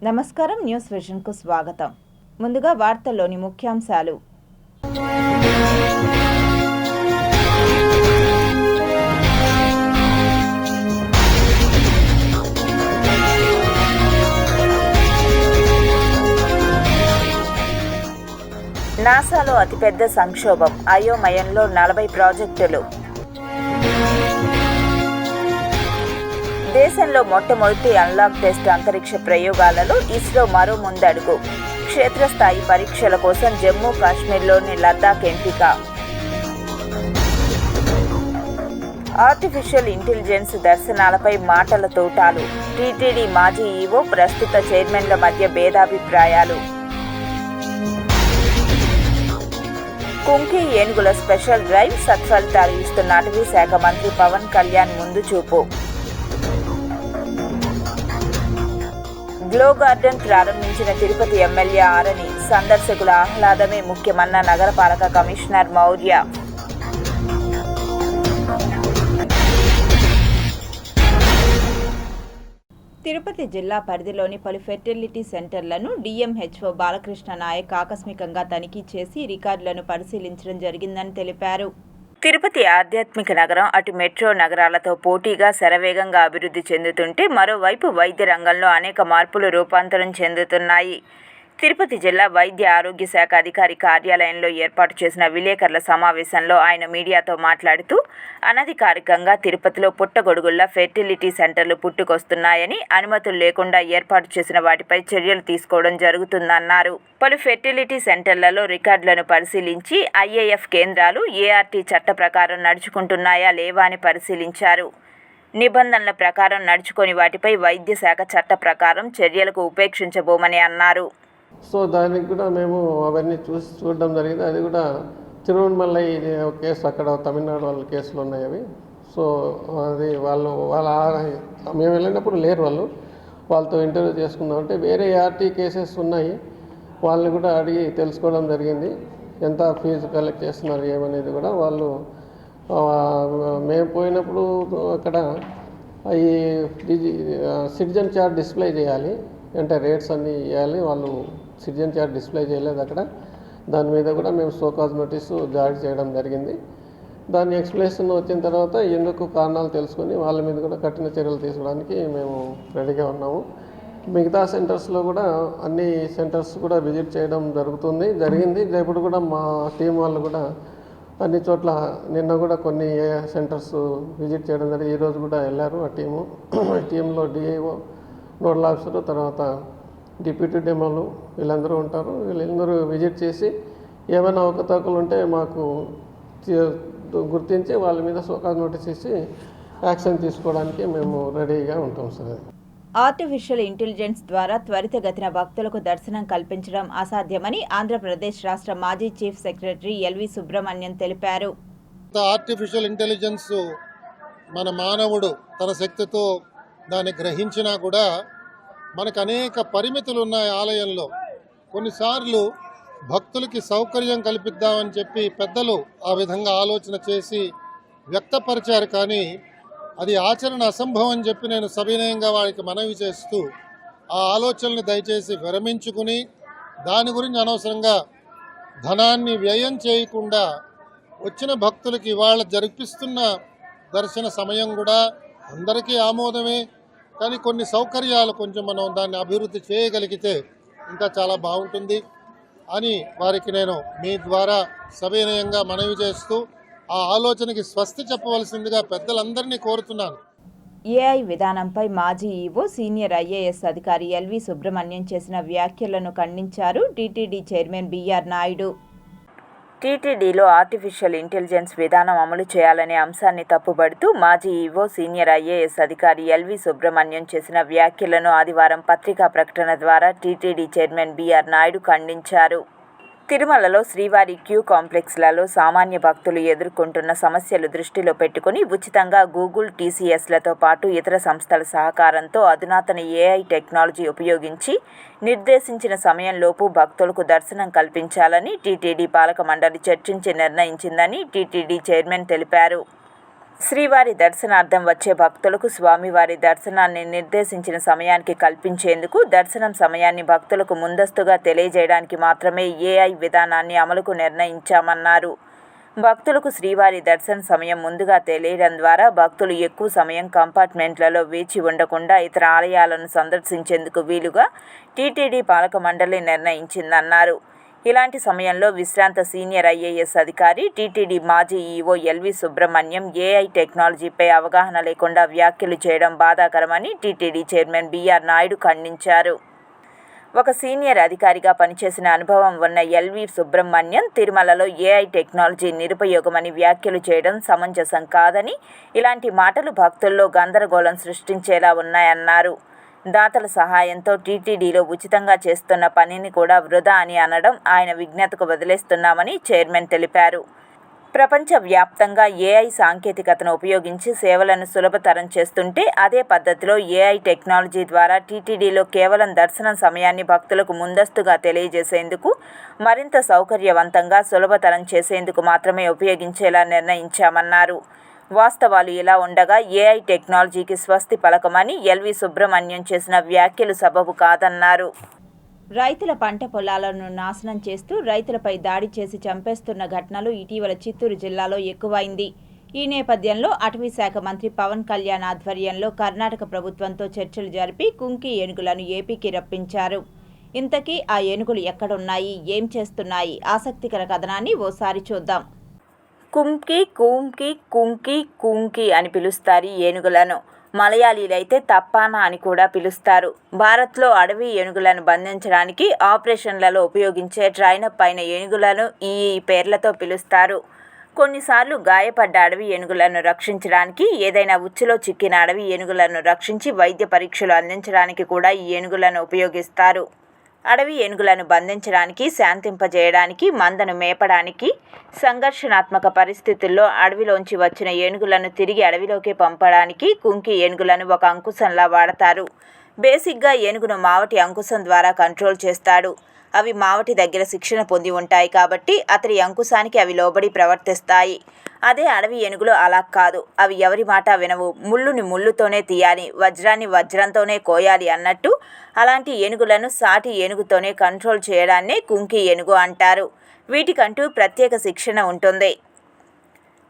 నమస్కారం. న్యూస్ విజన్కు స్వాగతం. ముందుగా వార్తల్లోని ముఖ్యాంశాలు. నాసాలో అతిపెద్ద సంక్షోభం, అయోమయంలో 40 ప్రాజెక్టులు. దేశంలో మొట్టమొదటి అన్లాక్ టెస్ట్ అంతరిక్ష ప్రయోగాలలో ఇస్రో మరో ముందడుగు. క్షేత్రస్థాయి పరీక్షల కోసం జమ్మూ కాశ్మీర్లోని లద్దాఖ్ ఎంపిక. ఆర్టిఫిషియల్ ఇంటెలిజెన్స్ దర్శనాలపై మాటల తోటాలు. టీటీడీ మాజీ ఈవో, ప్రస్తుత చైర్మన్ల మధ్య భేదాభిప్రాయాలు. కుంకి ఏనుగుల స్పెషల్ డ్రైవ్ సత్ఫలితాలు ఇస్తున్న అటవీ శాఖ మంత్రి పవన్ కళ్యాణ్ ముందు చూపు. గ్లో గార్డెన్ ప్రారంభించిన తిరుపతి ఎమ్మెల్యే ఆరణి. సందర్శకుల ఆహ్లాదమే ముఖ్యమన్న నగరపాలక కమిషనర్ మౌర్య. తిరుపతి జిల్లా పరిధిలోని పలు ఫెర్టిలిటీ సెంటర్లను డిఎంహెచ్ఓ బాలకృష్ణ నాయక్ ఆకస్మికంగా తనిఖీ చేసి రికార్డులను పరిశీలించడం జరిగిందని తెలిపారు. తిరుపతి ఆధ్యాత్మిక నగరం అటు మెట్రో నగరాలతో పోటీగా శరవేగంగా అభివృద్ధి చెందుతుంటే, మరోవైపు వైద్య రంగంలో అనేక మార్పులు రూపాంతరం చెందుతున్నాయి. తిరుపతి జిల్లా వైద్య ఆరోగ్య శాఖ అధికారి కార్యాలయంలో ఏర్పాటు చేసిన విలేకరుల సమావేశంలో ఆయన మీడియాతో మాట్లాడుతూ, అనధికారికంగా తిరుపతిలో పుట్టగొడుగుల్లా ఫెర్టిలిటీ సెంటర్లు పుట్టుకొస్తున్నాయని, అనుమతులు లేకుండా ఏర్పాటు చేసిన వాటిపై చర్యలు తీసుకోవడం జరుగుతుందన్నారు. పలు ఫెర్టిలిటీ సెంటర్లలో రికార్డులను పరిశీలించి ఐఏఎఫ్ కేంద్రాలు ఏఆర్టీ చట్ట ప్రకారం నడుచుకుంటున్నాయా లేవా అని పరిశీలించారు. నిబంధనల ప్రకారం నడుచుకొని వాటిపై వైద్య శాఖ చట్ట ప్రకారం చర్యలకు ఉపేక్షించబోమని అన్నారు. సో దానికి కూడా మేము అవన్నీ చూడడం జరిగింది. అది కూడా తిరువణమలై కేసు, అక్కడ తమిళనాడు వాళ్ళ కేసులు ఉన్నాయి అవి. సో అది వాళ్ళ మేము వెళ్ళినప్పుడు లేరు వాళ్ళతో ఇంటర్వ్యూ చేసుకుందామంటే వేరే ఆర్టీ కేసెస్ ఉన్నాయి. వాళ్ళని కూడా అడిగి తెలుసుకోవడం జరిగింది. ఎంత ఫీజు కలెక్ట్ చేస్తున్నారు ఏమనేది కూడా వాళ్ళు. మేము పోయినప్పుడు అక్కడ ఈ సిటిజన్ చార్ట్ డిస్ప్లే చేయాలి, అంటే రేట్స్ అన్నీ ఇవ్వాలి. వాళ్ళు సిటిజన్ చార్ట్ డిస్ప్లే చేయలేదు అక్కడ. దాని మీద కూడా మేము షోకాజ్ నోటీసు జారీ చేయడం జరిగింది. దాని ఎక్స్ప్లెనేషన్ వచ్చిన తర్వాత ఎందుకు కారణాలు తెలుసుకొని వాళ్ళ మీద కూడా కఠిన చర్యలు తీసుకోవడానికి మేము రెడీగా ఉన్నాము. మిగతా సెంటర్స్లో కూడా అన్ని సెంటర్స్ కూడా విజిట్ చేయడం జరిగింది. ఇప్పుడు కూడా మా టీం వాళ్ళు కూడా అన్ని చోట్ల నిన్న కూడా కొన్ని సెంటర్స్ విజిట్ చేయడం జరిగింది. ఈరోజు కూడా వెళ్ళారు ఆ టీంలో డిఐఓ, నోడల్ ఆఫీసరు, తర్వాత డిప్యూటీ డెమోలు వీళ్ళందరూ ఉంటారు. వీళ్ళందరూ విజిట్ చేసి ఏమైనా అవకతవకలు ఉంటే మాకు గుర్తించి వాళ్ళ మీద షోకాజ్ నోటీస్ ఇచ్చి యాక్షన్ తీసుకోవడానికి మేము రెడీగా ఉంటాం సార్. ఆర్టిఫిషియల్ ఇంటెలిజెన్స్ ద్వారా త్వరితగతిన భక్తులకు దర్శనం కల్పించడం అసాధ్యమని ఆంధ్రప్రదేశ్ రాష్ట్ర మాజీ చీఫ్ సెక్రటరీ ఎల్వి సుబ్రహ్మణ్యం తెలిపారు. ఆర్టిఫిషియల్ ఇంటెలిజెన్స్ మన మానవుడు తన శక్తితో దాన్ని గ్రహించినా కూడా మనకు అనేక పరిమితులు ఉన్నాయి ఆలయంలో. కొన్నిసార్లు భక్తులకి సౌకర్యం కల్పిద్దామని చెప్పి పెద్దలు ఆ విధంగా ఆలోచన చేసి వ్యక్తపరిచారు, కానీ అది ఆచరణ అసంభవం అని చెప్పి నేను సవినయంగా వారికి మనవి చేస్తూ ఆ ఆలోచనని దయచేసి విరమించుకుని దాని గురించి అనవసరంగా ధనాన్ని వ్యయం చేయకుండా వచ్చిన భక్తులకి ఇవాళ జరిపిస్తున్న దర్శన సమయం కూడా అందరికీ ఆమోదమే, కానీ కొన్ని సౌకర్యాలు కొంచెం మనం దాన్ని అభివృద్ధి చేయగలిగితే ఇంకా చాలా బాగుంటుంది అని వారికి నేను మీ ద్వారా సవినయంగా మనవి చేస్తూ ఆ ఆలోచనకి స్వస్తి చెప్పవలసిందిగా పెద్దలందరినీ కోరుతున్నాను. ఏఐ విధానంపై మాజీ ఈవో, సీనియర్ ఐఏఎస్ అధికారి ఎల్వి సుబ్రహ్మణ్యం చేసిన వ్యాఖ్యలను ఖండించారు టీటీడీ చైర్మన్ బిఆర్ నాయుడు. టీటీడీలో ఆర్టిఫిషియల్ ఇంటెలిజెన్స్ విధానం అమలు చేయాలనే అంశాన్ని తప్పుబడుతూ మాజీ ఈవో, సీనియర్ ఐఏఎస్ అధికారి ఎల్వి సుబ్రహ్మణ్యం చేసిన వ్యాఖ్యలను ఆదివారం పత్రికా ప్రకటన ద్వారా టీటీడీ చైర్మన్ బిఆర్ నాయుడు ఖండించారు. తిరుమలలో శ్రీవారి క్యూ కాంప్లెక్స్లలో సామాన్య భక్తులు ఎదుర్కొంటున్న సమస్యలు దృష్టిలో పెట్టుకుని ఉచితంగా గూగుల్, టీసీఎస్లతో పాటు ఇతర సంస్థల సహకారంతో అధునాతన ఏఐ టెక్నాలజీ ఉపయోగించి నిర్దేశించిన సమయంలోపు భక్తులకు దర్శనం కల్పించాలని టీటీడీ పాలక మండలి చర్చించి నిర్ణయించిందని టీటీడీ చైర్మన్ తెలిపారు. శ్రీవారి దర్శనార్థం వచ్చే భక్తులకు స్వామివారి దర్శనాన్ని నిర్దేశించిన సమయానికి కల్పించేందుకు దర్శనం సమయాన్ని భక్తులకు ముందస్తుగా తెలియజేయడానికి మాత్రమే ఏఐ విధానాన్ని అమలుకు నిర్ణయించామన్నారు. భక్తులకు శ్రీవారి దర్శన సమయం ముందుగా తెలియడం ద్వారా భక్తులు ఎక్కువ సమయం కంపార్ట్మెంట్లలో వేచి ఉండకుండా ఇతర ఆలయాలను సందర్శించేందుకు వీలుగా టీటీడీ పాలక మండలి నిర్ణయించిందన్నారు. ఇలాంటి సమయంలో విశ్రాంత సీనియర్ ఐఏఎస్ అధికారి టీటీడీ మాజీ ఈవో ఎల్వి సుబ్రహ్మణ్యం ఏఐ టెక్నాలజీపై అవగాహన లేకుండా వ్యాఖ్యలు చేయడం బాధాకరమని టీటీడీ చైర్మన్ బిఆర్ నాయుడు ఖండించారు. ఒక సీనియర్ అధికారిగా పనిచేసిన అనుభవం ఉన్న ఎల్వి సుబ్రహ్మణ్యం తిరుమలలో ఏఐ టెక్నాలజీ నిరుపయోగమని వ్యాఖ్యలు చేయడం సమంజసం కాదని, ఇలాంటి మాటలు భక్తుల్లో గందరగోళం సృష్టించేలా ఉన్నాయన్నారు. దాతల సహాయంతో టీటీడీలో ఉచితంగా చేస్తున్న పనిని కూడా వృధా అని అనడం ఆయన విజ్ఞతకు వదిలేస్తున్నామని చైర్మన్ తెలిపారు. ప్రపంచవ్యాప్తంగా ఏఐ సాంకేతికతను ఉపయోగించి సేవలను సులభతరం చేస్తుంటే అదే పద్ధతిలో ఏఐ టెక్నాలజీ ద్వారా టీటీడీలో కేవలం దర్శనం సమయాన్ని భక్తులకు ముందస్తుగా తెలియజేసేందుకు, మరింత సౌకర్యవంతంగా సులభతరం చేసేందుకు మాత్రమే ఉపయోగించేలా నిర్ణయించామన్నారు. వాస్తవాలు ఇలా ఉండగా ఏఐ టెక్నాలజీకి స్వస్తి పలకమని ఎల్వి సుబ్రహ్మణ్యం చేసిన వ్యాఖ్యలు సబబు కాదన్నారు. రైతుల పంట పొలాలను నాశనం చేస్తూ రైతులపై దాడి చేసి చంపేస్తున్న ఘటనలు ఇటీవల చిత్తూరు జిల్లాలో ఎక్కువైంది. ఈ నేపథ్యంలో అటవీ శాఖ మంత్రి పవన్ కళ్యాణ్ ఆధ్వర్యంలో కర్ణాటక ప్రభుత్వంతో చర్చలు జరిపి కుంకి ఏనుగులను ఏపీకి రప్పించారు. ఇంతకీ ఆ ఏనుగులు ఎక్కడున్నాయి, ఏం చేస్తున్నాయి? ఆసక్తికర కథనాన్ని ఓసారి చూద్దాం. కుంకి కూంకి కుంకి కుంకి అని పిలుస్తారు ఈ ఏనుగులను. మలయాళీలైతే తప్పానా అని కూడా పిలుస్తారు. భారత్లో అడవి ఏనుగులను బంధించడానికి ఆపరేషన్లలో ఉపయోగించే ట్రైనప్ అయిన ఏనుగులను ఈ పేర్లతో పిలుస్తారు. కొన్నిసార్లు గాయపడ్డ అడవి ఏనుగులను రక్షించడానికి, ఏదైనా ఉచ్చులో చిక్కిన అడవి ఏనుగులను రక్షించి వైద్య పరీక్షలు అందించడానికి కూడా ఈ ఏనుగులను ఉపయోగిస్తారు. అడవి ఏనుగులను బంధించడానికి, శాంతింపజేయడానికి, మందను మేపడానికి, సంఘర్షణాత్మక పరిస్థితుల్లో అడవిలోంచి వచ్చిన ఏనుగులను తిరిగి అడవిలోకి పంపడానికి కుంకి ఏనుగులను ఒక అంకుశంలా వాడతారు. బేసిక్గా ఏనుగును మావటి అంకుశం ద్వారా కంట్రోల్ చేస్తాడు. అవి మావటి దగ్గర శిక్షణ పొంది ఉంటాయి కాబట్టి అతడి అంకుశానికి అవి లోబడి ప్రవర్తిస్తాయి. అదే అడవి ఏనుగులు అలా కాదు. అవి ఎవరి మాట వినవు. ముళ్ళుని ముళ్ళుతోనే తీయాలి, వజ్రాన్ని వజ్రంతోనే కోయాలి అన్నట్టు అలాంటి ఏనుగులను సాటి ఏనుగుతోనే కంట్రోల్ చేయడాన్నే కుంకి ఏనుగు అంటారు. వీటికంటూ ప్రత్యేక శిక్షణ ఉంటుంది.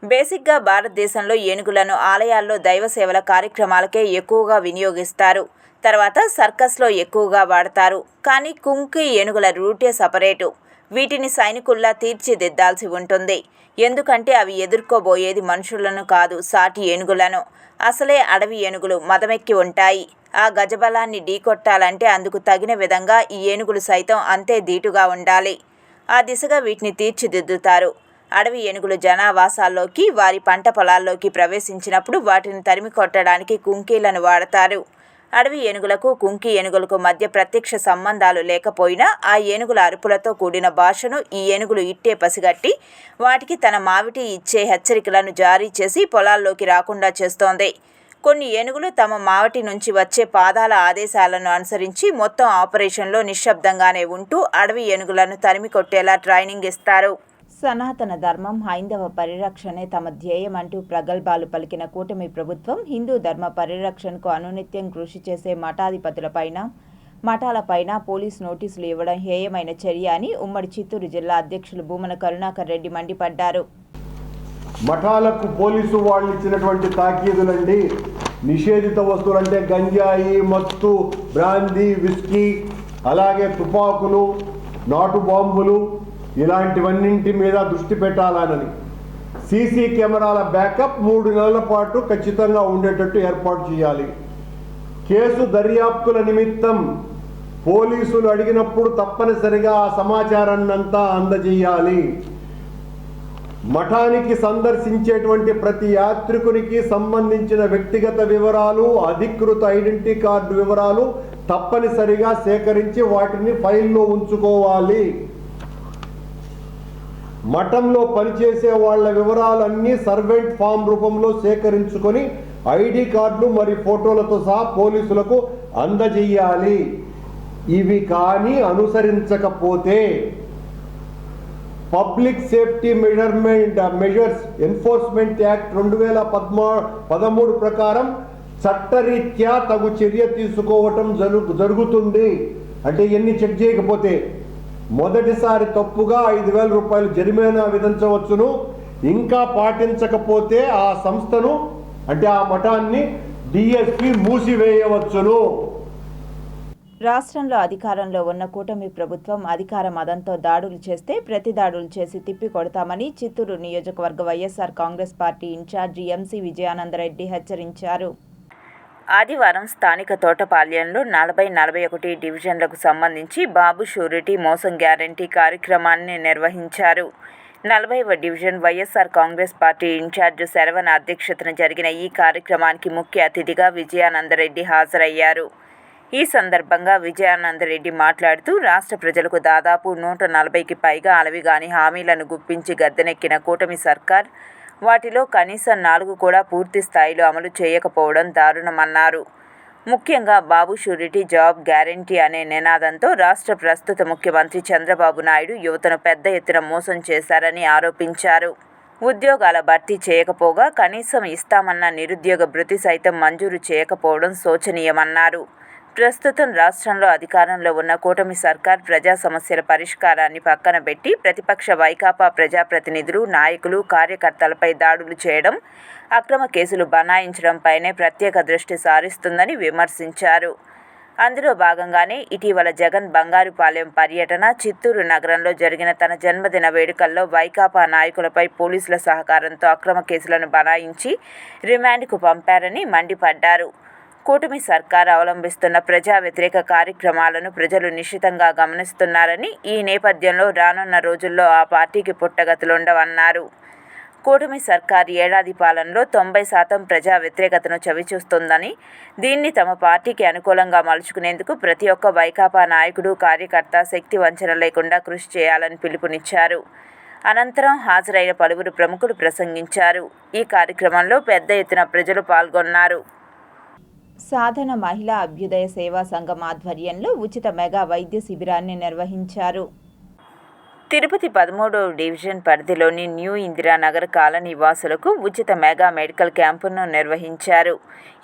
బేసిక్గా భారతదేశంలో ఏనుగులను ఆలయాల్లో దైవ సేవల కార్యక్రమాలకే ఎక్కువగా వినియోగిస్తారు. తర్వాత సర్కస్లో ఎక్కువగా వాడతారు. కానీ కుంకి ఏనుగుల రూటే సపరేటు. వీటిని సైనికుల్లా తీర్చిదిద్దాల్సి ఉంటుంది. ఎందుకంటే అవి ఎదుర్కోబోయేది మనుషులను కాదు, సాటి ఏనుగులను. అసలే అడవి ఏనుగులు మదమెక్కి ఉంటాయి. ఆ గజబలాన్ని ఢీకొట్టాలంటే అందుకు తగిన విధంగా ఈ ఏనుగులు సైతం అంతే ధీటుగా ఉండాలి. ఆ దిశగా వీటిని తీర్చిదిద్దుతారు. అడవి ఏనుగులు జనావాసాల్లోకి, వారి పంట పొలాల్లోకి ప్రవేశించినప్పుడు వాటిని తరిమి కొట్టడానికి కుంకీలను వాడతారు. అడవి ఏనుగులకు కుంకి ఏనుగులకు మధ్య ప్రత్యక్ష సంబంధాలు లేకపోయినా ఆ ఏనుగుల అరుపులతో కూడిన భాషను ఈ ఏనుగులు ఇట్టే పసిగట్టి వాటికి తన మావిటి ఇచ్చే హెచ్చరికలను జారీ చేసి పొలాల్లోకి రాకుండా చేస్తోంది. కొన్ని ఏనుగులు తమ మావటి నుంచి వచ్చే పాదాల ఆదేశాలను అనుసరించి మొత్తం ఆపరేషన్లో నిశ్శబ్దంగానే ఉంటూ అడవి ఏనుగులను తరిమి కొట్టేలా ట్రైనింగ్ ఇస్తారు. సనాతన ధర్మం, హైందవ పరిరక్షణే తమ ధ్యేయమంటూ ప్రగల్భాలు పలికిన కూటమి ప్రభుత్వం హిందూ ధర్మ పరిరక్షణకు అనునిత్యం కృషి చేసే మఠాధిపతులపైన, మఠాలపైన పోలీస్ నోటీసులు ఇవ్వడం హేయమైన చర్య అని ఉమ్మడి చిత్తూరు జిల్లా అధ్యక్షులు భూమన కరుణాకర్ రెడ్డి మండిపడ్డారు. మఠాలకు పోలీసు వాళ్ళు ఇచ్చినటువంటి తాకీదులండి, నిషేధిత వస్తువులంటే గంజాయి, మత్తు, బ్రాందీ, విస్కీ, అలాగే తుపాకులు, నాటు బాంబులు, ఇలాంటివన్నింటి మీద దృష్టి పెట్టాలని సీసీ కెమెరాల బ్యాకప్ 3 నెలల పాటు ఖచ్చితంగా ఉండేటట్టు ఏర్పాటు చేయాలి. కేసు దర్యాప్తుల నిమిత్తం పోలీసులు అడిగినప్పుడు తప్పనిసరిగా ఆ సమాచారాన్ని అంతా అందజేయాలి. మఠానికి సందర్శించేటువంటి ప్రతి యాత్రికునికి సంబంధించిన వ్యక్తిగత వివరాలు, అధికృత ఐడెంటిటీ కార్డు వివరాలు తప్పనిసరిగా సేకరించి వాటిని ఫైల్లో ఉంచుకోవాలి. మఠంలో పనిచేసే వాళ్ళ వివరాలన్నీ సర్వెంట్ ఫామ్ రూపంలో సేకరించుకొని ఐడి కార్డులు మరి ఫోటోలతో సహా పోలీసులకు అందజేయాలి. ఇవి కానీ అనుసరించకపోతే public safety measures enforcement act 2013 ప్రకారం చట్టరీత్యా తగు చర్య తీసుకోవటం జరుగుతుంది. అంటే ఎన్ని చెక్ చేయకపోతే మొదటిసారి తప్పుగా 5,000 రూపాయలు జరిమానా విధించవచ్చును. ఇంకా పాటించకపోతే ఆ సంస్థను అంటే ఆ మఠాన్ని డిఎస్పి మూసివేయవచ్చును. రాష్ట్రంలో అధికారంలో ఉన్న కూటమి ప్రభుత్వం అధికార మదంతో దాడులు చేస్తే ప్రతి దాడులు చేసి తిప్పి కొడతామని చిత్తూరు నియోజకవర్గ YSR Congress party in charge MC Vijayananda Reddy హెచ్చరించారు. ఆదివారం స్థానిక తోటపాళ్యంలో 40-41 డివిజన్లకు సంబంధించి బాబు షూరిటీ మోసం గ్యారంటీ కార్యక్రమాన్ని నిర్వహించారు. 40వ division YSR Congress party incharge Saravana అధ్యక్షతన జరిగిన ఈ కార్యక్రమానికి ముఖ్య అతిథిగా విజయానందరెడ్డి హాజరయ్యారు. ఈ సందర్భంగా విజయానందరెడ్డి మాట్లాడుతూ రాష్ట్ర ప్రజలకు దాదాపు 140కి పైగా అలవిగాని హామీలను గుప్పించి గద్దెనెక్కిన కూటమి సర్కార్ వాటిలో కనీసం 4 కూడా పూర్తి స్థాయిలో అమలు చేయకపోవడం దారుణమన్నారు. ముఖ్యంగా బాబు షూరిటీ జాబ్ గ్యారంటీ అనే నినాదంతో రాష్ట్ర ప్రస్తుత ముఖ్యమంత్రి చంద్రబాబు నాయుడు యువతను పెద్ద ఎత్తున మోసం చేశారని ఆరోపించారు. ఉద్యోగాల భర్తీ చేయకపోగా కనీసం ఇస్తామన్న నిరుద్యోగ భృతి సైతం మంజూరు చేయకపోవడం శోచనీయమన్నారు. ప్రస్తుతం రాష్ట్రంలో అధికారంలో ఉన్న కూటమి సర్కార్ ప్రజా సమస్యల పరిష్కారాన్ని పక్కన పెట్టి ప్రతిపక్ష వైకాపా ప్రజాప్రతినిధులు, నాయకులు, కార్యకర్తలపై దాడులు చేయడం, అక్రమ కేసులు బనాయించడంపైనే ప్రత్యేక దృష్టి సారిస్తుందని విమర్శించారు. అందులో భాగంగానే ఇటీవల జగన్ బంగారుపాలెం పర్యటన, చిత్తూరు నగరంలో జరిగిన తన జన్మదిన వేడుకల్లో వైకాపా నాయకులపై పోలీసుల సహకారంతో అక్రమ కేసులను బనాయించి రిమాండ్కు పంపారని మండిపడ్డారు. కూటమి సర్కార్ అవలంబిస్తున్న ప్రజా వ్యతిరేక కార్యక్రమాలను ప్రజలు నిశితంగా గమనిస్తున్నారని, ఈ నేపథ్యంలో రానున్న రోజుల్లో ఆ పార్టీకి పుట్టగతులుండవన్నారు. కూటమి సర్కార్ ఏడాది పాలనలో 90% ప్రజా వ్యతిరేకతను చవిచూస్తుందని, దీన్ని తమ పార్టీకి అనుకూలంగా మలుచుకునేందుకు ప్రతి ఒక్క వైకాపా నాయకుడు, కార్యకర్త శక్తి వంచన లేకుండా కృషి చేయాలని పిలుపునిచ్చారు. అనంతరం హాజరైన పలువురు ప్రముఖులు ప్రసంగించారు. ఈ కార్యక్రమంలో పెద్ద ఎత్తున ప్రజలు పాల్గొన్నారు. సాధన మహిళా అభ్యుదయ సేవా సంఘం ఆధ్వర్యంలో ఉచిత మెగా వైద్య శిబిరాన్ని నిర్వహించారు. తిరుపతి 13వ డివిజన్ పరిధిలోని న్యూ ఇందిరానగర్ కాలనీ వాసులకు ఉచిత మెగా మెడికల్ క్యాంపును నిర్వహించారు.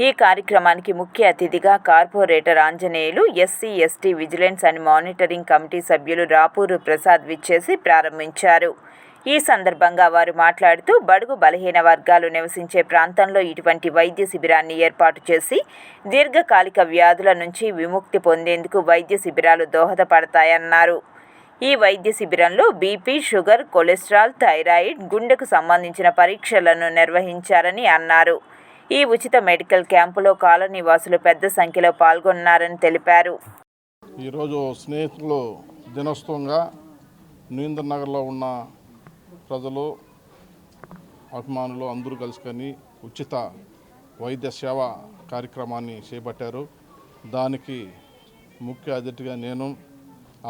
ఈ కార్యక్రమానికి ముఖ్య అతిథిగా corporator Anjaneyulu, SC, ST vigilance and monitoring committee సభ్యులు రాపూరు ప్రసాద్ విచ్చేసి ప్రారంభించారు. ఈ సందర్భంగా వారు మాట్లాడుతూ బడుగు బలహీన వర్గాలు నివసించే ప్రాంతంలో ఇటువంటి వైద్య శిబిరాన్ని ఏర్పాటు చేసి దీర్ఘకాలిక వ్యాధుల నుంచి విముక్తి పొందేందుకు వైద్య శిబిరాలు దోహదపడతాయన్నారు. ఈ వైద్య శిబిరంలో బీపీ, షుగర్, కొలెస్ట్రాల్, థైరాయిడ్, గుండెకు సంబంధించిన పరీక్షలను నిర్వహించారని అన్నారు. ఈ ఉచిత మెడికల్ క్యాంపులో కాలనీ వాసులు పెద్ద సంఖ్యలో పాల్గొన్నారని తెలిపారు. ఈరోజు స్నేహితులు దినోత్సవంగా న్యూయిందర్ నగర్లో ఉన్న ప్రజలు, అభిమానులు అందరూ కలుసుకొని ఉచిత వైద్య సేవ కార్యక్రమాన్ని చేపట్టారు. దానికి ముఖ్య అతిథిగా నేను,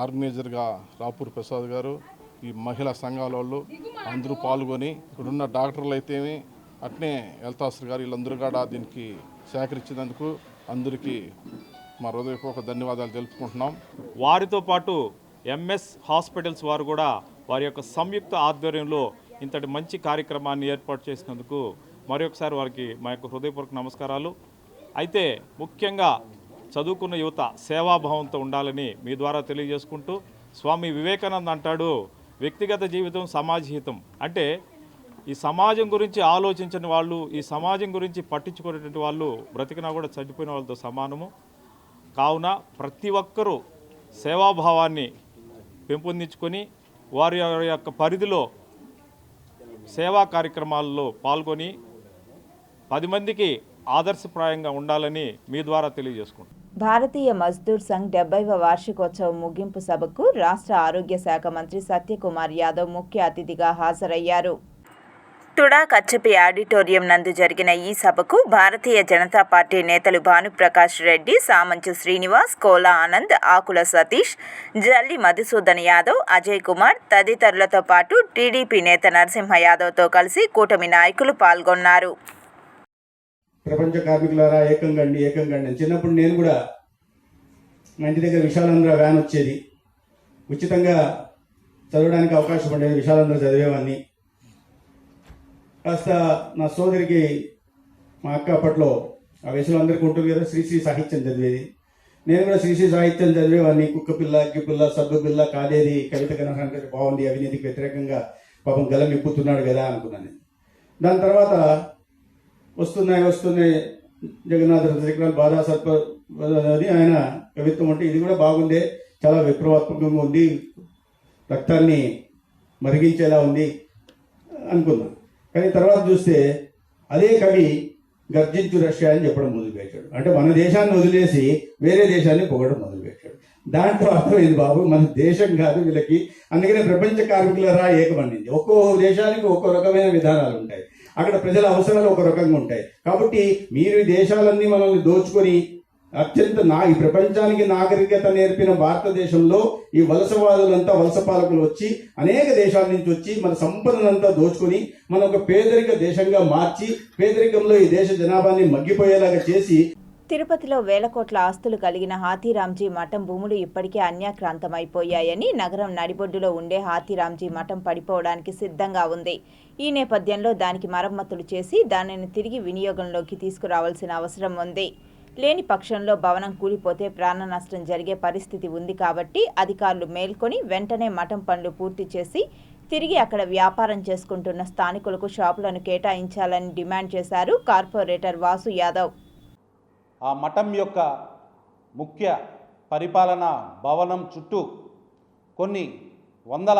ఆర్గనైజర్గా రాపూర్ ప్రసాద్ గారు, ఈ మహిళా సంఘాల వాళ్ళు అందరూ పాల్గొని ఇక్కడున్న డాక్టర్లు అయితేమి అట్నే హెల్త్ ఆఫీసర్ గారు వీళ్ళందరూ కూడా దీనికి సహకరించినందుకు అందరికీ మా హృదయపూర్వక ధన్యవాదాలు తెలుపుకుంటున్నాం. వారితో పాటు ఎంఎస్ హాస్పిటల్స్ వారు కూడా వారి యొక్క సంయుక్త ఆధ్వర్యంలో ఇంతటి మంచి కార్యక్రమాన్ని ఏర్పాటు చేసినందుకు మరొకసారి వారికి మా యొక్క హృదయపూర్వక నమస్కారాలు. అయితే ముఖ్యంగా చదువుకున్న యువత సేవాభావంతో ఉండాలని మీ ద్వారా తెలియజేసుకుంటూ, స్వామి వివేకానంద అంటాడు, వ్యక్తిగత జీవితం సమాజహితం. అంటే ఈ సమాజం గురించి ఆలోచించని వాళ్ళు, ఈ సమాజం గురించి పట్టించుకునేటువంటి వాళ్ళు బ్రతికినా కూడా చనిపోయిన వాళ్ళతో సమానము. కావున ప్రతి ఒక్కరూ సేవాభావాన్ని పెంపొందించుకొని వారి యొక్క పరిధిలో సేవా కార్యక్రమాల్లో పాల్గొని 10 మందికి ఆదర్శప్రాయంగా ఉండాలని మీ ద్వారా తెలియజేసుకుంటాం. భారతీయ మజ్దూర్ సంఘ్ 70వ వార్షికోత్సవం ముగింపు సభకు రాష్ట్ర ఆరోగ్య శాఖ మంత్రి సత్యకుమార్ యాదవ్ ముఖ్య అతిథిగా హాజరయ్యారు. తుడా కచ్చపి ఆడిటోరియం నందు జరిగిన ఈ సభకు భారతీయ జనతా పార్టీ నేతలు భానుప్రకాష్ రెడ్డి, సామంచు శ్రీనివాస్, కోలా ఆనంద్, ఆకుల సతీష్, జల్లి మధుసూదన్ యాదవ్, అజయ్ కుమార్ తదితరులతో పాటు టీడీపీ నేత నరసింహ యాదవ్తో కలిసి కూటమి నాయకులు పాల్గొన్నారు. ప్రపంచ కార్మికులారా ఏకంగండి చిన్నప్పుడు నేను కూడా మా ఇంటి దగ్గర విశాలాంధ్ర వ్యాన్ వచ్చేది. ఉచితంగా చదవడానికి అవకాశం ఉండేది, విషయాలందరూ చదివేవాడిని. కాస్త నా సోదరికి, మా అక్క అప్పట్లో ఆ వయసులో అందరికీ ఉంటుంది కదా, శ్రీశ్రీ సాహిత్యం చదివేది. నేను కూడా శ్రీశ్రీ సాహిత్యం చదివేవాడిని. కుక్క పిల్ల, అగ్గి పిల్ల, సబ్బు పిల్ల, కాదేది, కవిత కనుక బాగుంది, అవినీతికి వ్యతిరేకంగా పాపం గలం నిప్పుతున్నాడు కదా అనుకున్నాను. దాని తర్వాత వస్తున్నాయి జగన్నాథ రథచక్రాలు, బాధా సర్ప అని ఆయన కవిత్వం అంటే ఇది కూడా బాగుందే, చాలా విప్లవాత్మకంగా ఉంది, రక్తాన్ని మరిగించేలా ఉంది అనుకున్నాను. కానీ తర్వాత చూస్తే అదే కవి గర్జించు రష్యా అని చెప్పడం మొదలుపెట్టాడు. అంటే మన దేశాన్ని వదిలేసి వేరే దేశాన్ని పొగడం మొదలుపెట్టాడు. దాంట్లో అర్థమైంది, బాబు మన దేశం కాదు వీళ్ళకి. అందుకనే ప్రపంచ కార్మికుల ఏకమండింది. ఒక్కో దేశానికి ఒక్కో రకమైన విధానాలు ఉంటాయి, అక్కడ ప్రజల అవసరాలు ఒక రకంగా ఉంటాయి. కాబట్టి మీరు ఈ దేశాలన్నీ మనల్ని దోచుకొని అత్యంత ఈ ప్రపంచానికి నాగరికత నేర్పిన భారతదేశంలో ఈ వలసవాదులంతా, వలస పాలకులు వచ్చి అనేక దేశాల నుంచి వచ్చి మన సంపదనంతా దోచుకొని మన ఒక పేదరిక దేశంగా మార్చి పేదరికంలో ఈ దేశ జనాభాని మగ్గిపోయేలాగా చేసి తిరుపతిలో వేల కోట్ల ఆస్తులు కలిగిన హాతీరాంజీ మఠం భూములు ఇప్పటికే అన్యాక్రాంతమైపోయాయని, నగరం నడిబొడ్డులో ఉండే హాతీరాంజీ మఠం పడిపోవడానికి సిద్ధంగా ఉంది. ఈ నేపథ్యంలో దానికి మరమ్మతులు చేసి దానిని తిరిగి వినియోగంలోకి తీసుకురావాల్సిన అవసరం ఉంది. లేని పక్షంలో భవనం కూలిపోతే ప్రాణ నష్టం జరిగే పరిస్థితి ఉంది. కాబట్టి అధికారులు మేల్కొని వెంటనే మఠం పనులు పూర్తి చేసి తిరిగి అక్కడ వ్యాపారం చేసుకుంటున్న స్థానికులకు షాపులను కేటాయించాలని డిమాండ్ చేశారు కార్పొరేటర్ వాసు యాదవ్. ఆ మఠం యొక్క ముఖ్య పరిపాలనా భవనం చుట్టూ కొన్ని వందల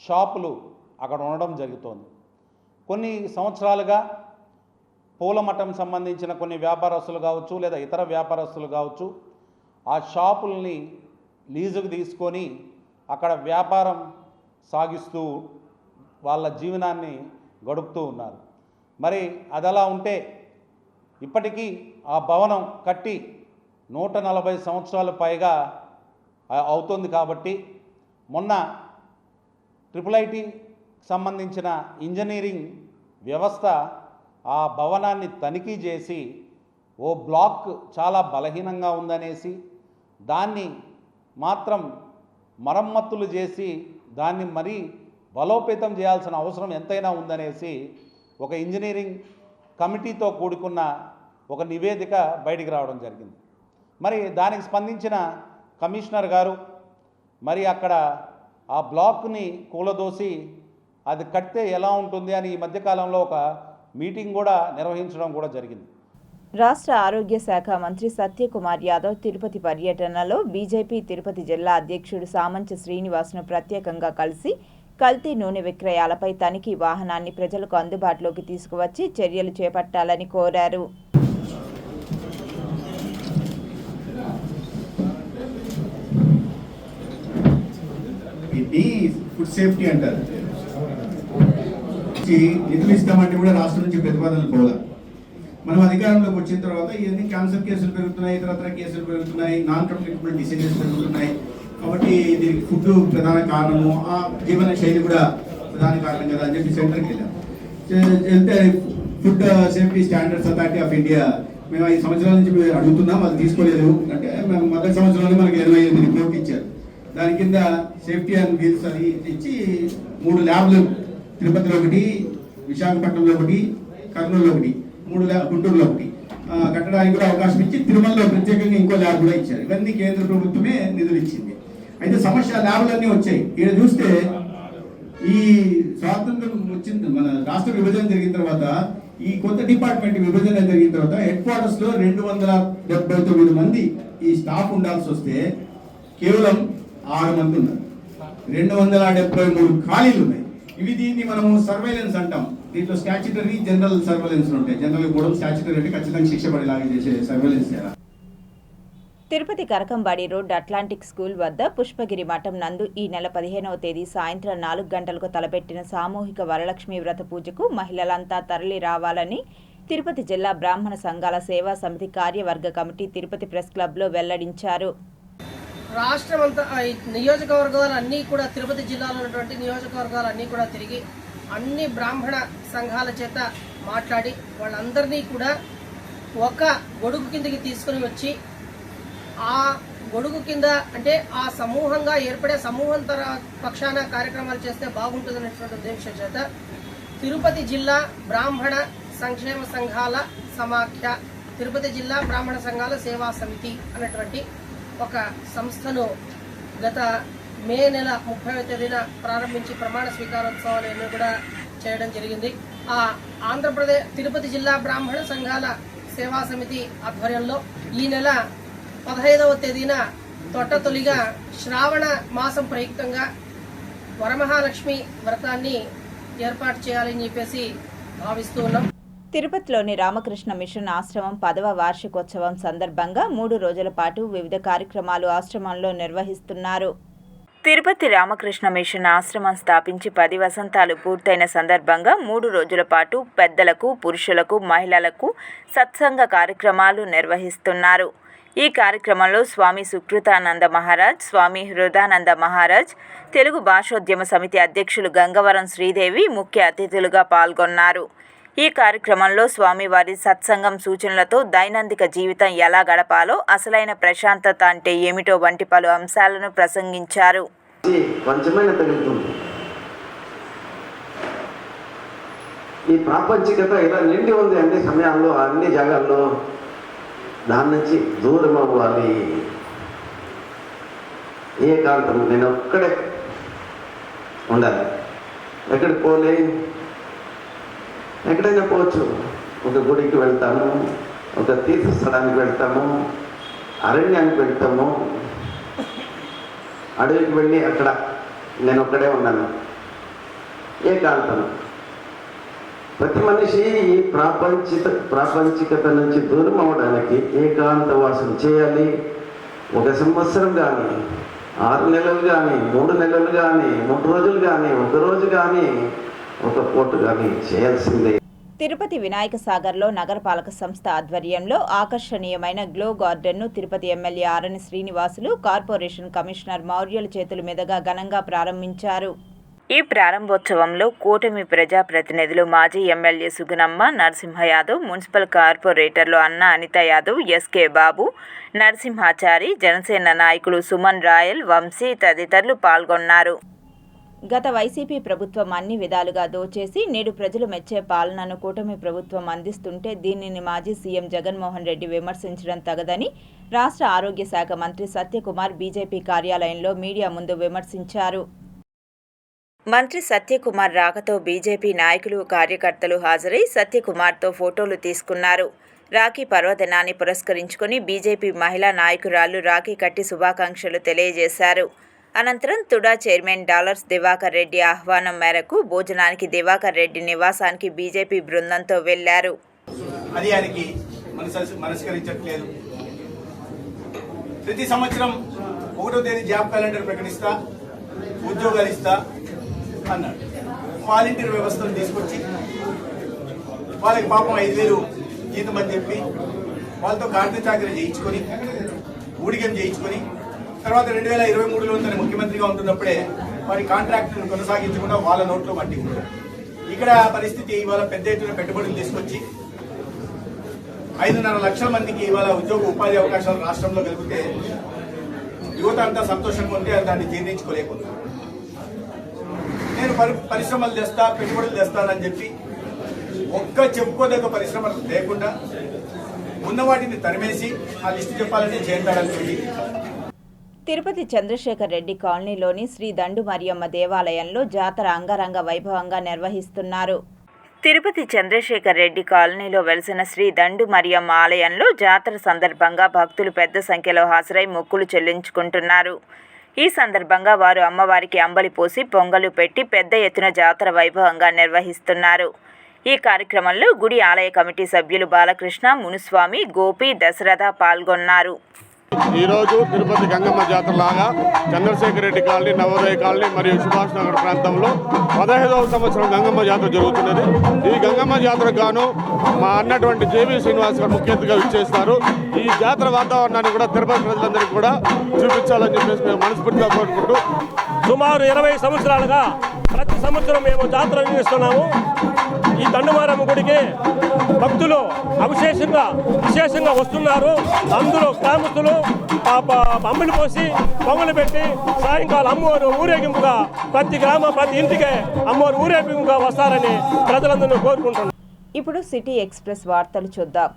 షాపులు అక్కడ ఉండడం జరుగుతోంది. కొన్ని సంవత్సరాలుగా పూల మఠం సంబంధించిన కొన్ని వ్యాపారస్తులు కావచ్చు, లేదా ఇతర వ్యాపారస్తులు కావచ్చు, ఆ షాపుల్ని లీజుకు తీసుకొని అక్కడ వ్యాపారం సాగిస్తూ వాళ్ళ జీవనాన్ని గడుపుతూ ఉన్నారు. మరి అదలా ఉంటే ఇప్పటికీ ఆ భవనం కట్టి 140 సంవత్సరాలు పైగా అవుతుంది. కాబట్టి మొన్న IIIT సంబంధించిన ఇంజనీరింగ్ వ్యవస్థ ఆ భవనాన్ని తనిఖీ చేసి ఓ బ్లాక్ చాలా బలహీనంగా ఉందనేసి దాన్ని మాత్రం మరమ్మతులు చేసి దాన్ని మరీ బలోపేతం చేయాల్సిన అవసరం ఎంతైనా ఉందనేసి ఒక ఇంజనీరింగ్ కమిటీతో కూడుకున్న ఒక నివేదిక బయటికి రావడం జరిగింది. మరి దానికి స్పందించిన కమిషనర్ గారు మరి అక్కడ ఆ బ్లాక్ని కూలదోసి అది కడితే ఎలా ఉంటుంది అని ఈ మధ్యకాలంలో ఒక మీటింగ్ కూడా నిర్వహించడం కూడా జరిగింది. రాష్ట్ర ఆరోగ్య శాఖ మంత్రి సత్యకుమార్ యాదవ్ తిరుపతి పర్యటనలో బీజేపీ తిరుపతి జిల్లా అధ్యక్షుడు సామంచ శ్రీనివాస్ను ప్రత్యేకంగా కలిసి కల్తీ నూనె విక్రయాలపై తనిఖీ వాహనాన్ని ప్రజలకు అందుబాటులోకి తీసుకువచ్చి చర్యలు చేపట్టాలని కోరారు. ఫుడ్ సేఫ్టీ అంటారు. నిధులు ఇస్తామంటే కూడా రాష్ట్రం నుంచి ప్రతిపాదనలు పోగా మనం అధికారంలోకి వచ్చిన తర్వాత ఇవన్నీ క్యాన్సర్ కేసులు పెరుగుతున్నాయి, ఇతరత్ర కేసులు పెరుగుతున్నాయి, నాన్ కమ్యూనికబుల్ డిసీజెస్ పెరుగుతున్నాయి. కాబట్టి దీనికి ఫుడ్ ప్రధాన కారణము, ఆ జీవన శైలి కూడా ప్రధాన కారణం కదా అని చెప్పి సెంటర్కి వెళ్ళాం. వెళ్తే food safety standards authority of India మేము 5 సంవత్సరాల నుంచి అడుగుతున్నాం, అది తీసుకోలేదు. అంటే మేము మొదటి సంవత్సరంలో మనకి 88 రిపోర్ట్ ఇచ్చారు. దాని కింద సేఫ్టీ అండ్ గిల్స్ అది ఇచ్చి 3 ల్యాబ్లు, తిరుపతిలో ఒకటి, విశాఖపట్నంలో ఒకటి, కర్నూలులో ఒకటి, 3 గుంటూరులో ఒకటి కట్టడానికి కూడా అవకాశం ఇచ్చి తిరుమలలో ప్రత్యేకంగా ఇంకో ల్యాబ్ కూడా ఇచ్చారు. ఇవన్నీ కేంద్ర ప్రభుత్వమే నిధులు ఇచ్చింది. అయితే సమస్య ల్యాబ్లన్నీ వచ్చాయి. ఇక్కడ చూస్తే ఈ స్వాతంత్రం వచ్చింది, మన రాష్ట్ర విభజన జరిగిన తర్వాత ఈ కొత్త డిపార్ట్మెంట్ విభజన జరిగిన తర్వాత హెడ్ క్వార్టర్స్ లో 279 మంది ఈ స్టాఫ్ ఉండాల్సి వస్తే కేవలం 6 మంది ఉన్నారు. 273 ఖాళీలు ఉన్నాయి. దీన్ని మనం సర్వేలెన్స్ అంటాం. దీంట్లో స్టాచ్యుటరీ, జనరల్ సర్వేలెన్స్ ఉంటాయి. జనరల్ కూడా స్టాచ్యుటరీ అంటే ఖచ్చితంగా శిక్ష పడేలాగా చేసే సర్వేలెన్స్ చేయాలి. Tirupati Karakambadi road Atlantic school వద్ద పుష్పగిరి మఠం నందు ఈ నెల 15వ తేదీ సాయంత్రం 4 గంటలకు తలపెట్టిన సామూహిక వరలక్ష్మి వ్రత పూజకు మహిళలంతా తరలి రావాలని తిరుపతి జిల్లా బ్రాహ్మణ సంఘాల సేవా సమితి కార్యవర్గ కమిటీ తిరుపతి ప్రెస్ క్లబ్లో వెల్లడించారు. రాష్ట్రం అంతా నియోజకవర్గాలు అన్నీ కూడా, తిరుపతి జిల్లాలో ఉన్నటువంటి నియోజకవర్గాలు అన్నీ కూడా తిరిగి అన్ని బ్రాహ్మణ సంఘాల చేత మాట్లాడి వాళ్ళందరినీ కూడా ఒక గొడుగు కిందకి తీసుకుని వచ్చి ఆ గొడుగు కింద అంటే ఆ సమూహంగా ఏర్పడే సమూహం పక్షాన కార్యక్రమాలు చేస్తే బాగుంటుందనేటువంటి ఉద్దేశం చేత తిరుపతి జిల్లా బ్రాహ్మణ సంక్షేమ సంఘాల సమాఖ్య, తిరుపతి జిల్లా బ్రాహ్మణ సంఘాల సేవా సమితి అనేటువంటి ఒక సంస్థను గత మే నెల 30వ తేదీన ప్రారంభించి ప్రమాణ స్వీకారోత్సవాలను కూడా చేయడం జరిగింది. ఆ ఆంధ్రప్రదేశ్ తిరుపతి జిల్లా బ్రాహ్మణ సంఘాల సేవా సమితి ఆధ్వర్యంలో ఈ నెల 15వ తేదీన తొట్టతొలిగా శ్రావణ మాసం ప్రయుక్తంగా వరమహాలక్ష్మి వ్రతాన్ని ఏర్పాటు చేయాలని చెప్పేసి భావిస్తూ ఉన్నాం. తిరుపతిలోని రామకృష్ణ మిషన్ ఆశ్రమం 10వ వార్షికోత్సవం సందర్భంగా 3 రోజుల పాటు వివిధ కార్యక్రమాలు ఆశ్రమంలో నిర్వహిస్తున్నారు. తిరుపతి రామకృష్ణ మిషన్ ఆశ్రమం స్థాపించి 10 వసంతాలు పూర్తయిన సందర్భంగా 3 రోజుల పాటు పెద్దలకు, పురుషులకు, మహిళలకు సత్సంగ కార్యక్రమాలు నిర్వహిస్తున్నారు. ఈ కార్యక్రమంలో స్వామి సుకృతానంద మహారాజ్, స్వామి హృదానంద మహారాజ్, తెలుగు భాషోద్యమ సమితి అధ్యక్షులు గంగవరం శ్రీదేవి ముఖ్య అతిథులుగా పాల్గొన్నారు. ఈ కార్యక్రమంలో స్వామివారి సత్సంగం సూచనలతో దైనందిక జీవితం ఎలా గడపాలో, అసలైన ప్రశాంతత అంటే ఏమిటో వంటి పలు అంశాలను ప్రసంగించారు. ఈ ప్రాపంచికత ఇలా నిండి ఉంది అన్ని సమయాల్లో, అన్ని జాగాల్లో. దాని నుంచి దూరం అవ్వాలి. ఏకాంతం, నేను ఒక్కడే ఉండాలి. ఎక్కడికి పోలే, ఎక్కడైనా పోవచ్చు. ఒక గుడికి వెళ్తాము, ఒక తీర్థస్థలానికి వెళ్తాము, అరణ్యానికి వెళ్తాము, అడవికి వెళ్ళి అక్కడ నేను ఒక్కడే ఉన్నాను. ఏకాంతం. ప్రతి మనిషి ఈ ప్రాపంచికత నుంచి దూరం అవడానికి ఏకాంత వాసం చేయాలి. 1 సంవత్సరం కానీ, 6 నెలలు కానీ, 3 నెలలు కానీ, 3 రోజులు కానీ, 1 రోజు కానీ, 1 పూట కానీ చేయాల్సిందే. తిరుపతి వినాయక సాగర్లో నగరపాలక సంస్థ ఆధ్వర్యంలో ఆకర్షణీయమైన గ్లో గార్డెన్ను తిరుపతి ఎమ్మెల్యే ఆరణి శ్రీనివాసులు, కార్పొరేషన్ కమిషనర్ మౌర్యుల చేతుల మీదుగా ఘనంగా ప్రారంభించారు. ఈ ప్రారంభోత్సవంలో కూటమి ప్రజాప్రతినిధులు మాజీ ఎమ్మెల్యే సుగుణమ్మ, నరసింహ యాదవ్, మున్సిపల్ కార్పొరేటర్లు అన్న అనిత యాదవ్, ఎస్కే బాబు, నరసింహాచారి, జనసేన నాయకులు సుమన్ రాయల్, వంశీ తదితరులు పాల్గొన్నారు. గత వైసీపీ ప్రభుత్వం అన్ని విధాలుగా దోచేసి నేడు ప్రజలు మెచ్చే పాలనను కూటమి ప్రభుత్వం అందిస్తుంటే దీనిని మాజీ సీఎం జగన్మోహన్ రెడ్డి విమర్శించడం తగదని రాష్ట్ర ఆరోగ్య శాఖ మంత్రి సత్యకుమార్ బీజేపీ కార్యాలయంలో మీడియా ముందు విమర్శించారు. మంత్రి సత్యకుమార్ రాకతో బీజేపీ నాయకులు, కార్యకర్తలు హాజరై సత్యకుమార్తో ఫోటోలు తీసుకున్నారు. రాఖీ పర్వదినాన్ని పురస్కరించుకుని బీజేపీ మహిళా నాయకురాలు రాఖీ కట్టి శుభాకాంక్షలు తెలియజేశారు. అనంతరం తుడా చైర్మన్ డాలర్స్ దివాకర్ రెడ్డి ఆహ్వానం మేరకు భోజనానికి దివాకర్ రెడ్డి నివాసానికి బీజేపీ బృందంతో వెళ్లారు. అది ఆయనకి మనస్కరించట్లేదు. ప్రతి సంవత్సరం 1వ తేదీ జాబ్ క్యాలెండర్ ప్రకటిస్తా, ఉద్యోగాలు ఇస్తా అన్నాడు. వాలంటీర్ వ్యవస్థను తీసుకొచ్చి వాళ్ళకి పాపం 5,000 జీతం అని చెప్పి వాళ్ళతో కార్తీ చాకరీ చేయించుకొని, ఊడిగం చేయించుకొని, తర్వాత 2023లో తన ముఖ్యమంత్రిగా ఉంటున్నప్పుడే వారి కాంట్రాక్టులను కొనసాగించకుండా వాళ్ళ నోట్లో మట్టి ఉంటారు. ఇక్కడ పరిస్థితి ఇవాళ పెద్ద ఎత్తున పెట్టుబడులు తీసుకొచ్చి 5.5 లక్షల మందికి ఇవాళ ఉద్యోగ ఉపాధి అవకాశాలు రాష్ట్రంలో కలిగితే యువత అంతా సంతోషంగా ఉంటే దాన్ని జీర్ణించుకోలేకుండా నేను పరిశ్రమలు తెస్తా, పెట్టుబడులు తెస్తానని చెప్పి ఒక్క చెప్పుకోదగ్గ పరిశ్రమలు లేకుండా ఉన్న వాటిని తరిమేసి ఆ లిస్టు చెప్పాలని చేస్తాడని చెప్పి తిరుపతి చంద్రశేఖర్ రెడ్డి కాలనీలోని శ్రీ దండు మరియమ్మ దేవాలయంలో జాతర అంగరంగ వైభవంగా నిర్వహిస్తున్నారు. తిరుపతి చంద్రశేఖర్ రెడ్డి కాలనీలో వెలిసిన శ్రీ దండు మరియమ్మ ఆలయంలో జాతర సందర్భంగా భక్తులు పెద్ద సంఖ్యలో హాజరై మొక్కులు చెల్లించుకుంటున్నారు. ఈ సందర్భంగా వారు అమ్మవారికి అంబలి పోసి పొంగలు పెట్టి పెద్ద ఎత్తున జాతర వైభవంగా నిర్వహిస్తున్నారు. ఈ కార్యక్రమంలో గుడి ఆలయ కమిటీ సభ్యులు బాలకృష్ణ, మునుస్వామి, గోపి, దశరథ పాల్గొన్నారు. ఈరోజు తిరుపతి గంగమ్మ జాతర లాగా చంద్రశేఖర్ రెడ్డి కాలనీ, నవోదయ కాలనీ మరియు సుభాష్ నగర్ ప్రాంతంలో 15వ సంవత్సరం గంగమ్మ జాతర జరుగుతున్నది. ఈ గంగమ్మ జాతరకు గాను మా అన్నటువంటి జేవీ శ్రీనివాస్ గారు ముఖ్య అతిథిగా ఇచ్చేస్తారు. ఈ జాతర వాతావరణాన్ని కూడా తిరుపతి ప్రజలందరికీ కూడా చూపించాలని చెప్పేసి మేము మనస్ఫూర్తిగా కోరుకుంటూ సుమారు 20 సంవత్సరాలుగా ప్రతి సంవత్సరం మేము జాతర నిర్వహిస్తున్నాము. ఈ దండుమారమ్మ గుడికి భక్తులు విశేషంగా వస్తున్నారు. అందులో గ్రామస్తులు పంపులు పోసి పొంగలు పెట్టి సాయంకాలం అమ్మవారు ఊరేగింపుగా ప్రతి ఇంటికి అమ్మవారు ఊరేగింపుగా వస్తారని ప్రజలందరూ కోరుకుంటున్నారు. ఇప్పుడు సిటీ ఎక్స్ప్రెస్ వార్తలు చూద్దాం.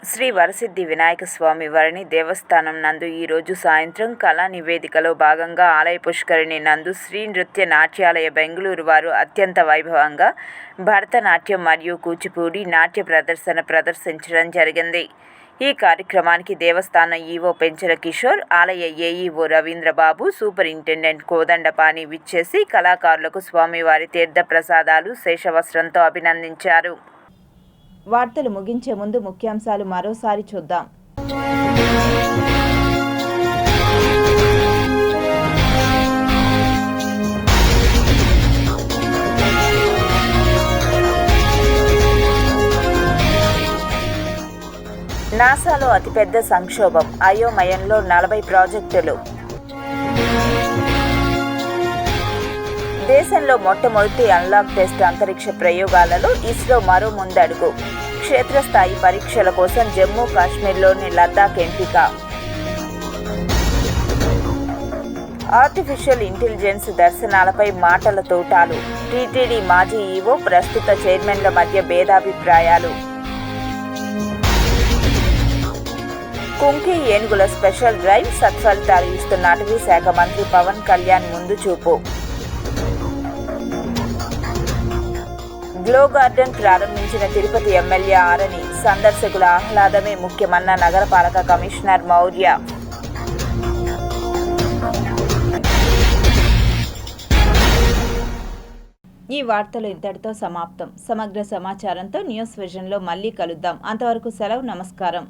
శ్రీ వరసిద్ధి వినాయక స్వామి వారిని దేవస్థానం నందు ఈరోజు సాయంత్రం కళా నివేదికలో భాగంగా ఆలయ పుష్కరిణి నందు శ్రీ నృత్య నాట్యాలయ బెంగళూరు వారు అత్యంత వైభవంగా భరతనాట్యం మరియు కూచిపూడి నాట్య ప్రదర్శించడం జరిగింది. ఈ కార్యక్రమానికి దేవస్థానం ఈవో పెంచల కిషోర్, ఆలయ ఏఈఓ రవీంద్రబాబు, సూపరింటెండెంట్ కోదండపాణి విచ్చేసి కళాకారులకు స్వామివారి తీర్థ ప్రసాదాలు శేషవస్త్రంతో అభినందించారు. వార్తలు ముగించే ముందు ముఖ్యాంశాలు మరోసారి చూద్దాం. నాసాలో అతిపెద్ద సంక్షోభం, అయోమయంలో 40 ప్రాజెక్టులు. దేశంలో మొట్టమొదటి అన్లాక్ టెస్ట్ అంతరిక్ష ప్రయోగాలలో ఇస్రో మరో ముందడుగు. క్షేత్రస్థాయి పరీక్షల కోసం జమ్మూ కాశ్మీర్లోని లద్దాఖ్ ఎంపిక. ఆర్టిఫిషియల్ ఇంటెలిజెన్స్ దర్శనాలపై మాటల తోటాలు. టీటీడీ మాజీ ఈవో, ప్రస్తుత చైర్మన్ల మధ్య భేదాభిప్రాయాలు. కుంకి ఏనుగుల స్పెషల్ డ్రైవ్ సత్ఫలితాలు ఇస్తున్న అటవీ శాఖ మంత్రి పవన్ కళ్యాణ్ ముందు చూపు. గ్లో గార్డెన్ ప్రారంభించిన తిరుపతి ఎమ్మెల్యే ఆరణి, సందర్శకుల ఆహ్లాదమే ముఖ్యమన్న నగరపాలక కమిషనర్ మౌర్య. ఈ వార్తలు ఇంతటితో సమాప్తం. సమగ్ర సమాచారంతో న్యూస్ విజన్లో మళ్ళీ కలుద్దాం. అంతవరకు సెలవు. నమస్కారం.